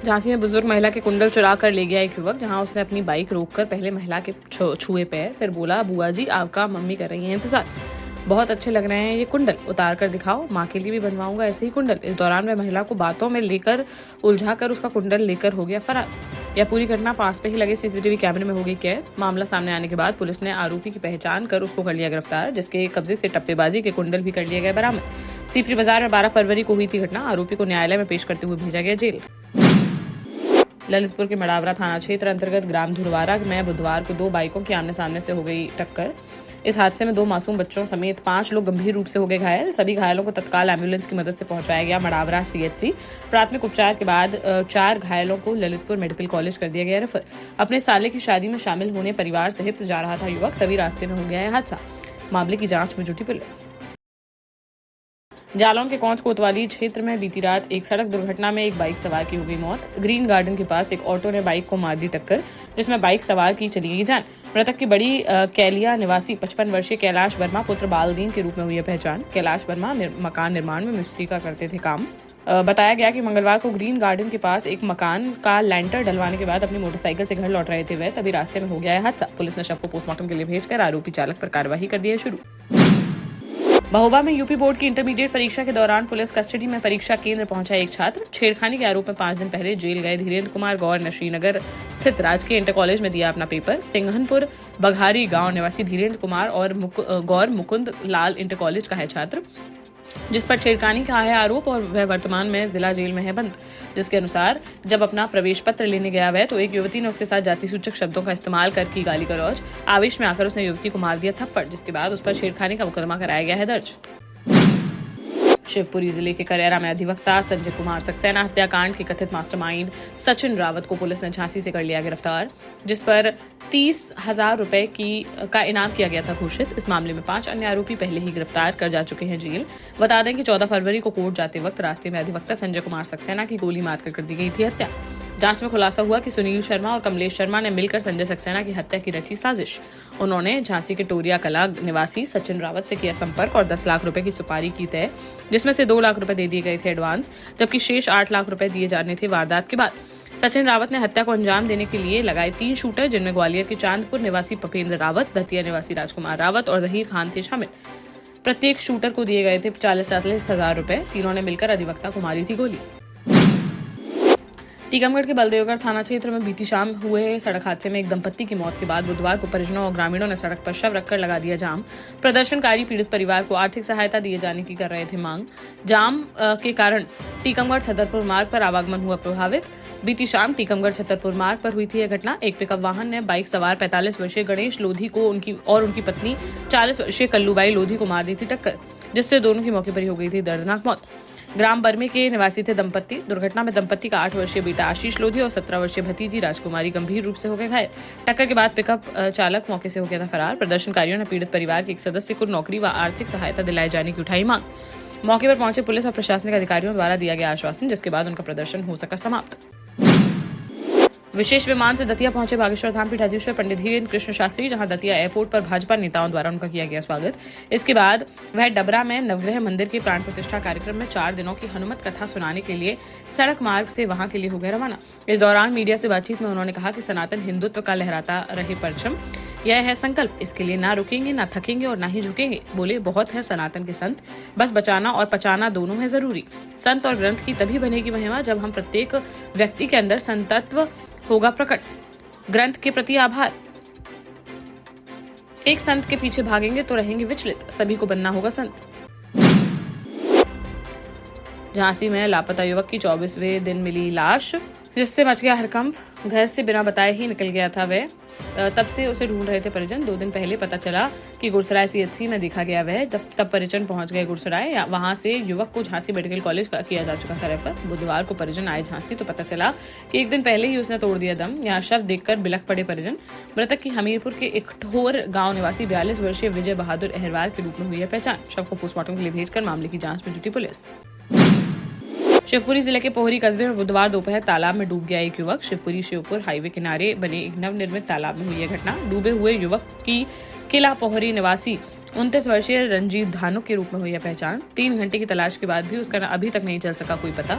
झांसी में बुजुर्ग महिला के कुंडल चुरा कर ले गया एक युवक, जहां उसने अपनी बाइक रोककर पहले महिला के छुए पैर, फिर बोला, बुआ जी आपका मम्मी कर रही है इंतजार, बहुत अच्छे लग रहे हैं ये कुंडल, उतार कर दिखाओ, माँ के लिए भी बनवाऊंगा ऐसे ही कुंडल। इस दौरान वह महिला को बातों में लेकर उलझाकर उसका कुंडल लेकर हो गया फरार। यह पूरी घटना पास पे ही लगे सीसीटीवी कैमरे में हो गई कैद। मामला सामने आने के बाद पुलिस ने आरोपी की पहचान कर उसको कर लिया गिरफ्तार, जिसके कब्जे से टप्पेबाजी के कुंडल भी कर लिए गए बरामद। सीपरी बाजार में 12 फरवरी को हुई थी घटना। आरोपी को न्यायालय में पेश करते हुए भेजा गया जेल। ललितपुर के मड़ावरा थाना क्षेत्र अंतर्गत ग्राम धुरवारा में बुधवार को 2 बाइकों की आमने सामने से हो गई टक्कर। इस हादसे में 2 मासूम बच्चों समेत 5 लोग गंभीर रूप से हो गए घायल। सभी घायलों को तत्काल एम्बुलेंस की मदद से पहुंचाया गया मड़ावरा सीएचसी। प्राथमिक उपचार के बाद 4 घायलों को ललितपुर मेडिकल कॉलेज कर दिया गया रेफर। अपने साले की शादी में शामिल होने परिवार सहित जा रहा था युवक, तभी रास्ते में हो गया है हादसा। मामले की जांच में जुटी पुलिस। जालौन के कौंच कोतवाली क्षेत्र में बीती रात एक सड़क दुर्घटना में एक बाइक सवार की हो गई मौत। ग्रीन गार्डन के पास एक ऑटो ने बाइक को मार दी टक्कर, जिसमें बाइक सवार की चली गई जान। मृतक की बड़ी कैलिया निवासी 55 वर्षीय कैलाश वर्मा पुत्र बालदीन के रूप में हुई है पहचान। कैलाश वर्मा मकान निर्माण में मिस्त्री का करते थे काम। बताया गया कि मंगलवार को ग्रीन गार्डन के पास एक मकान का लैंटर डलवाने के बाद अपनी मोटरसाइकिल से घर लौट रहे थे वह, तभी रास्ते में हो गया है हादसा। पुलिस ने शव को पोस्टमार्टम के लिए भेजकर आरोपी चालक पर कार्रवाई कर दी है शुरू। महोबा में यूपी बोर्ड की इंटरमीडिएट परीक्षा के दौरान पुलिस कस्टडी में परीक्षा केंद्र पहुंचा एक छात्र। छेड़खानी के आरोप में 5 दिन पहले जेल गए धीरेन्द्र कुमार गौर ने श्रीनगर स्थित राजकीय इंटर कॉलेज में दिया अपना पेपर। सिंघनपुर बघारी गांव निवासी धीरेन्द्र कुमार और गौर मुकुंद लाल इंटर कॉलेज का है छात्र, जिस पर छेड़खानी का है आरोप और वह वर्तमान में जिला जेल में है बंद। जिसके अनुसार जब अपना प्रवेश पत्र लेने गया वह, तो एक युवती ने उसके साथ जाति सूचक शब्दों का इस्तेमाल कर की गाली गलौज। आवेश में आकर उसने युवती को मार दिया थप्पड़, जिसके बाद उस पर छेड़खानी का मुकदमा कराया गया है दर्ज। शिवपुरी जिले के करेरा में अधिवक्ता संजय कुमार सक्सेना हत्याकांड के कथित मास्टरमाइंड सचिन रावत को पुलिस ने झांसी से कर लिया गिरफ्तार, जिस पर 30,000 रुपए का इनाम किया गया था घोषित। इस मामले में 5 अन्य आरोपी पहले ही गिरफ्तार कर जा चुके हैं जेल। बता दें कि 14 फरवरी को कोर्ट जाते वक्त रास्ते में अधिवक्ता संजय कुमार सक्सेना की गोली मारकर कर दी गई थी हत्या। जांच में खुलासा हुआ कि सुनील शर्मा और कमलेश शर्मा ने मिलकर संजय सक्सेना की हत्या की रची साजिश। उन्होंने झांसी के टोरिया कला निवासी सचिन रावत से किया संपर्क और 10 लाख रुपए की सुपारी की तय, जिसमें से 2 लाख रुपए दे दिए गए थे एडवांस, जबकि शेष 8 लाख रुपए दिए जाने थे वारदात के बाद। सचिन रावत ने हत्या को अंजाम देने के लिए लगाए 3 शूटर, जिनमें ग्वालियर के चांदपुर निवासी पपेंद्र रावत, दतिया निवासी राजकुमार रावत और जहीर खान थे शामिल। प्रत्येक शूटर को दिए गए थे 40-40 हजार रुपए। तीनों ने मिलकर अधिवक्ता को मारी थी गोली। टीकमगढ़ के बलदेवगढ़ थाना क्षेत्र में बीती शाम हुए सड़क हादसे में एक दंपत्ति की मौत के बाद बुधवार को परिजनों और ग्रामीणों ने सड़क पर शव रखकर लगा दिया जाम। प्रदर्शनकारी पीड़ित परिवार को आर्थिक सहायता दिए जाने की कर रहे थे मांग। जाम के कारण टीकमगढ़ छतरपुर मार्ग पर आवागमन हुआ प्रभावित। बीती शाम टीकमगढ़ छतरपुर मार्ग पर हुई थी यह घटना। एक पिकअप वाहन ने बाइक सवार 45 वर्षीय गणेश लोधी को उनकी पत्नी 40 वर्षीय कल्लूबाई लोधी को मार दी थी टक्कर, जिससे दोनों की मौके पर ही हो गई थी दर्दनाक मौत। ग्राम बर्मे के निवासी थे दंपत्ति। दुर्घटना में दंपत्ति का 8 वर्षीय बेटा आशीष लोधी और 17 वर्षीय भतीजी राजकुमारी गंभीर रूप से हो गए घायल। टक्कर के बाद पिकअप चालक मौके से हो गया था फरार। प्रदर्शनकारियों ने पीड़ित परिवार के एक सदस्य को नौकरी व आर्थिक सहायता दिलाए जाने की उठाई मांग। मौके पर पहुंचे पुलिस और प्रशासनिक अधिकारियों द्वारा दिया गया आश्वासन, जिसके बाद उनका प्रदर्शन हो सका समाप्त। विशेष विमान से दतिया पहुंचे बागेश्वर धाम पीठाधीश्वर पंडित धीरेन्द्र कृष्ण शास्त्री, जहां दतिया एयरपोर्ट पर भाजपा नेताओं द्वारा उनका किया गया स्वागत। इसके बाद वह डबरा में नवग्रह मंदिर के प्राण प्रतिष्ठा कार्यक्रम में 4 दिनों की हनुमत कथा सुनाने के लिए सड़क मार्ग से वहां के लिए हो गए रवाना। इस दौरान मीडिया से बातचीत में उन्होंने कहा कि सनातन हिंदुत्व का लहराता रहे परचम, यह है संकल्प, इसके लिए ना रुकेंगे, ना थकेंगे और ना ही झुकेंगे। बोले, बहुत है सनातन के संत, बस बचाना और पचाना दोनों है जरूरी। संत और ग्रंथ की तभी बनेगी महिमा जब हम प्रत्येक व्यक्ति के अंदर संतत्व होगा प्रकट। ग्रंथ के प्रति आभार। एक संत के पीछे भागेंगे तो रहेंगे विचलित, सभी को बनना होगा संत। झांसी में लापता युवक की 24वें दिन मिली लाश, जिससे मच गया हड़कंप। घर से बिना बताए ही निकल गया था वह। तब से उसे ढूंढ रहे थे परिजन। 2 दिन पहले पता चला कि गुरसराय सीएचसी में देखा गया वह। तब परिजन पहुंच गए गुरसराय। वहां से युवक को झांसी मेडिकल कॉलेज किया जा चुका था रेफर। बुधवार को परिजन आए झांसी तो पता चला कि 1 दिन पहले ही उसने तोड़ दिया दम। यहाँ शव देखकर बिलख पड़े परिजन। मृतक की हमीरपुर के इकठोर गाँव निवासी 42 वर्षीय विजय बहादुर अहरवाल के रूप में हुई है पहचान। शव को पोस्टमार्टम के लिए भेजकर मामले की जाँच में जुटी पुलिस। शिवपुरी जिले के पोहरी कस्बे में बुधवार दोपहर तालाब में डूब गया एक युवक। शिवपुरी शिवपुर हाईवे किनारे बने एक नवनिर्मित तालाब में हुई यह घटना। डूबे हुए युवक की किला पोहरी निवासी 29 वर्षीय रंजीत धानुक के रूप में हुई है पहचान। 3 घंटे की तलाश के बाद भी उसका अभी तक नहीं चल सका कोई पता।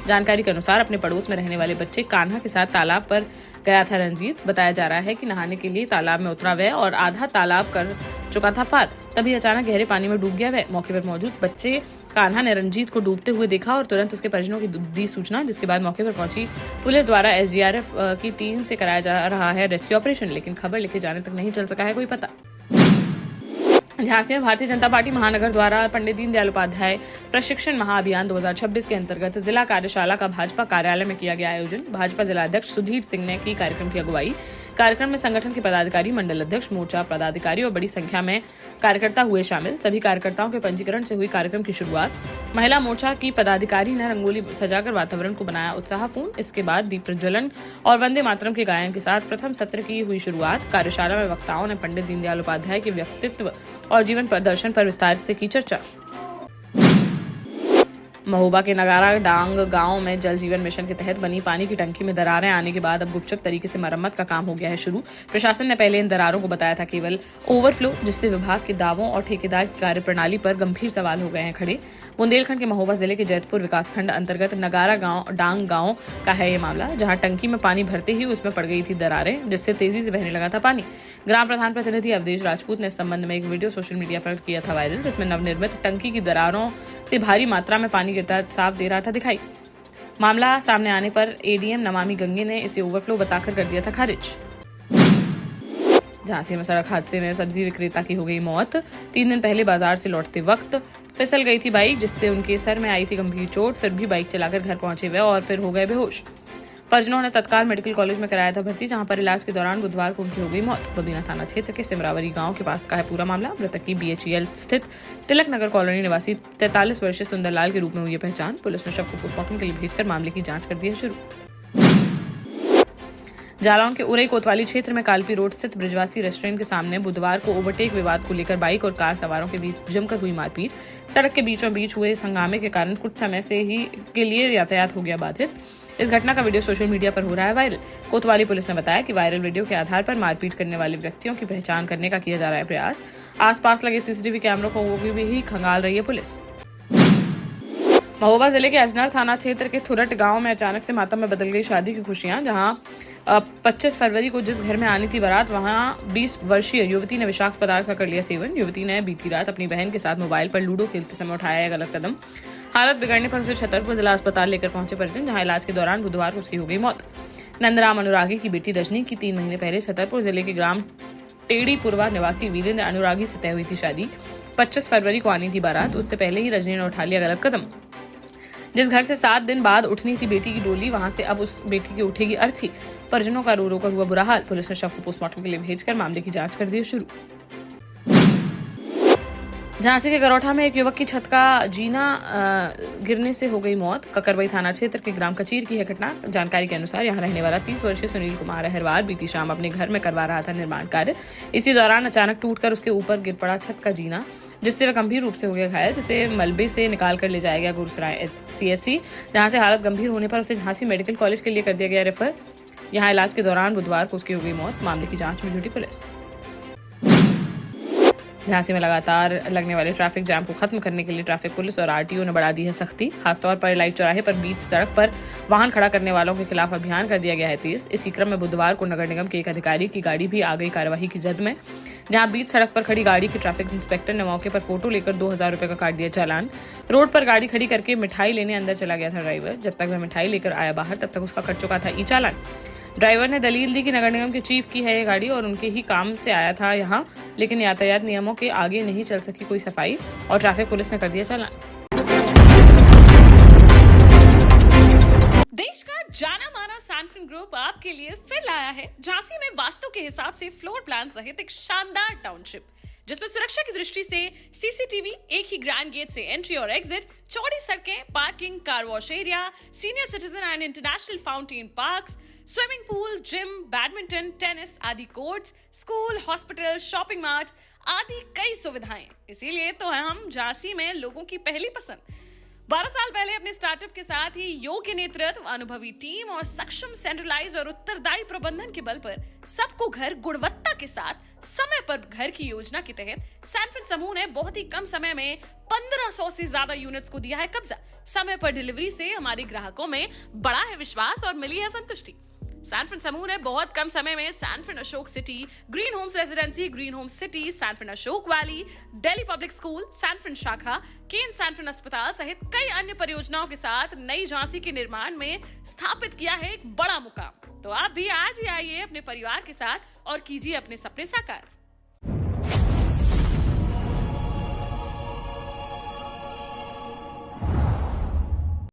जानकारी के अनुसार अपने पड़ोस में रहने वाले बच्चे कान्हा के साथ तालाब पर गया था रंजीत। बताया जा रहा है कि नहाने के लिए तालाब में उतरा वह और आधा तालाब कर चुका था पार, तभी अचानक गहरे पानी में डूब गया वह। मौके पर मौजूद बच्चे कान्हा ने रंजीत को डूबते हुए देखा और तुरंत उसके परिजनों की दी सूचना, जिसके बाद मौके पर पहुंची पुलिस द्वारा SDRF की टीम से कराया जा रहा है रेस्क्यू ऑपरेशन, लेकिन खबर लिखे जाने तक नहीं चल सका है कोई पता। झांसी में भारतीय जनता पार्टी महानगर द्वारा पंडित दीनदयाल उपाध्याय प्रशिक्षण महाअभियान 2026 के अंतर्गत जिला कार्यशाला का भाजपा कार्यालय में किया गया आयोजन। भाजपा जिला अध्यक्ष सुधीर सिंह ने की कार्यक्रम की अगुवाई। कार्यक्रम में संगठन के पदाधिकारी, मंडल अध्यक्ष, मोर्चा पदाधिकारी और बड़ी संख्या में कार्यकर्ता हुए शामिल। सभी कार्यकर्ताओं के पंजीकरण से हुई कार्यक्रम की शुरुआत। महिला मोर्चा की पदाधिकारी ने रंगोली सजाकर वातावरण को बनाया उत्साहपूर्ण। इसके बाद दीप प्रज्वलन और वंदे मातरम के गायन के साथ प्रथम सत्र की हुई शुरुआत। कार्यशाला में वक्ताओं ने पंडित दीनदयाल उपाध्याय के व्यक्तित्व और जीवन प्रदर्शन पर विस्तार से की चर्चा। महोबा के नगारा डांग गांव में जल जीवन मिशन के तहत बनी पानी की टंकी में दरारें आने के बाद अब गुपचुप तरीके से मरम्मत का काम हो गया है शुरू। प्रशासन ने पहले इन दरारों को बताया था केवल ओवरफ्लो, जिससे विभाग के दावों और ठेकेदार की कार्यप्रणाली पर गंभीर सवाल हो गए हैं खड़े। बुंदेलखंड के महोबा जिले के जैतपुर विकासखंड अंतर्गत नगारा डांग गाँव का है ये मामला, जहाँ टंकी में पानी भरते ही उसमें पड़ गई थी दरारें, जिससे तेजी से बहने लगा था पानी। ग्राम प्रधान प्रतिनिधि अवधेश राजपूत ने इस संबंध में एक वीडियो सोशल मीडिया पर किया था वायरल, जिसमें नवनिर्मित टंकी की दरारों से भारी मात्रा में पानी गिरता साफ दे रहा था दिखाई। मामला सामने आने पर ADM नमामि गंगे ने इसे ओवरफ्लो बताकर कर दिया था खारिज। झांसी में सड़क हादसे में सब्जी विक्रेता की हो गई मौत। 3 दिन पहले बाजार से लौटते वक्त फिसल गई थी बाइक, जिससे उनके सर में आई थी गंभीर चोट। फिर भी बाइक चलाकर घर पहुंचे वे और फिर हो गए बेहोश। परिजनों ने तत्काल मेडिकल कॉलेज में कराया था भर्ती, जहां पर इलाज के दौरान बुधवार को उनकी हो गई मौत। बबीना थाना क्षेत्र के सिमरावरी गांव के पास का है पूरा मामला। मृतक की BHEL स्थित तिलक नगर कॉलोनी निवासी 43 वर्षीय सुंदरलाल के रूप में हुई पहचान। पुलिस ने शव को पोस्टमार्टम के लिए भेजकर मामले की जांच कर दी है शुरू। जालौन के उरई कोतवाली क्षेत्र में कालपी रोड स्थित ब्रिजवासी रेस्टोरेंट के सामने बुधवार को ओवरटेक विवाद को लेकर बाइक और कार सवारों के बीच जमकर हुई मारपीट। सड़क के बीचों बीच हुए इस हंगामे के कारण कुछ समय से ही के लिए यातायात हो गया बाधित। इस घटना का वीडियो सोशल मीडिया पर हो रहा है वायरल। कोतवाली पुलिस ने बताया कि वायरल वीडियो के आधार पर मारपीट करने वाले व्यक्तियों की पहचान करने का किया जा रहा है प्रयास। आसपास लगे CCTV कैमरों को भी खंगाल रही है पुलिस। महोबा जिले के अजनर थाना क्षेत्र के थुरट गांव में अचानक से मातम में बदल गई शादी की खुशियां। जहां 25 फरवरी को जिस घर में आनी थी बारात, वहां 20 वर्षीय युवती ने विषाक्त पदार्थ का कर लिया सेवन। युवती ने बीती रात अपनी बहन के साथ मोबाइल पर लूडो खेलते समय उठाया एक गलत कदम। हालत बिगड़ने पर उसे छतरपुर जिला अस्पताल लेकर पहुंचे परिजन, जहां इलाज के दौरान बुधवार को उसकी हो गई मौत। नंदराम अनुरागी की बेटी रजनी की 3 महीने पहले छतरपुर जिले के ग्राम टेढ़ीपुरवा निवासी वीरेंद्र अनुरागी से तय हुई थी शादी। 25 फरवरी को आनी थी बारात। उससे पहले ही रजनी ने उठा लिया गलत कदम। जिस घर से 7 दिन बाद उठनी थी बेटी की डोली, वहां से अब उस बेटी की उठेगी अर्थी। परिजनों का रो रो कर हुआ बुरा हाल। पुलिस ने शव को पोस्टमार्टम के लिए भेजकर मामले की जांच कर दी शुरू। झांसी के गरौठा में एक युवक की छत का जीना गिरने से हो गई मौत। ककरबई थाना क्षेत्र के ग्राम कचीर की है घटना। जानकारी के अनुसार यहां रहने वाला 30 वर्षीय सुनील कुमार अहरवार बीती शाम अपने घर में करवा रहा था निर्माण कार्य। इसी दौरान अचानक टूटकर उसके ऊपर गिर पड़ा छत का जीना, जिससे वह गंभीर रूप से हो गया घायल, जिसे मलबे से निकाल कर ले जाया गया गुरुसराय CHC, जहां से हालत गंभीर होने पर उसे झांसी मेडिकल कॉलेज के लिए कर दिया गया रेफर। यहां इलाज के दौरान बुधवार को उसकी हो गई मौत। मामले की जांच में जुटी पुलिस। झांसी में लगातार लगने वाले ट्रैफिक जाम को खत्म करने के लिए ट्रैफिक पुलिस और RTO ने बढ़ा दी है सख्ती। खासतौर पर लाइट चौराहे पर बीच सड़क पर वाहन खड़ा करने वालों के खिलाफ अभियान कर दिया गया है तेज। इसी क्रम में बुधवार को नगर निगम के एक अधिकारी की गाड़ी भी आ गई कार्यवाही की जद में, जहां बीच सड़क पर खड़ी गाड़ी के ट्रैफिक इंस्पेक्टर ने मौके पर फोटो लेकर 2000 रुपए का काट दिया चालान। रोड पर गाड़ी खड़ी करके मिठाई लेने अंदर चला गया था ड्राइवर। जब तक वह मिठाई लेकर आया बाहर, तब तक उसका कट चुका था चालान। ड्राइवर ने दलील दी कि नगर निगम के चीफ की है ये गाड़ी और उनके ही काम से आया था यहाँ, लेकिन यातायात नियमों के आगे नहीं चल सकी कोई सफाई और ट्रैफिक पुलिस ने कर दिया चालान। देश का जाना माना सैनफिन ग्रुप आपके लिए फिर लाया है झांसी में वास्तु के हिसाब से फ्लोर प्लान सहित एक शानदार टाउनशिप, जिसमें सुरक्षा की दृष्टि से CCTV, एक ही ग्रैंड गेट से एंट्री और एग्जिट, चौड़ी सड़कें, parking, car wash area, senior citizen and international fountain parks, swimming pool, gym, badminton, tennis आदि courts, school, hospital, shopping mart आदि कई सुविधाएं। इसीलिए तो हम झांसी में लोगों की पहली पसंद। 12 साल पहले अपने स्टार्टअप के साथ ही योग्य नेतृत्व, अनुभवी टीम और सक्षम सेंट्रलाइज और उत्तरदायी प्रबंधन के बल पर सबको घर गुणवत्ता के साथ समय पर घर की योजना के तहत सैनफिन समूह ने बहुत ही कम समय में 1500 से ज्यादा यूनिट्स को दिया है कब्जा। समय पर डिलीवरी से हमारे ग्राहकों में बढ़ा है विश्वास और मिली है संतुष्टि। सैनफिन समूह ने बहुत कम समय में Sanfin Ashok city, green homes residency, green homes city, Sanfin Ashok valley, Delhi public school, Sanfin शाखा, केन सैनफिन अस्पताल सहित कई अन्य परियोजनाओं के साथ नई झांसी के निर्माण में स्थापित किया है एक बड़ा मुकाम। तो आप भी आज ही आइए अपने परिवार के साथ और कीजिए अपने सपने साकार।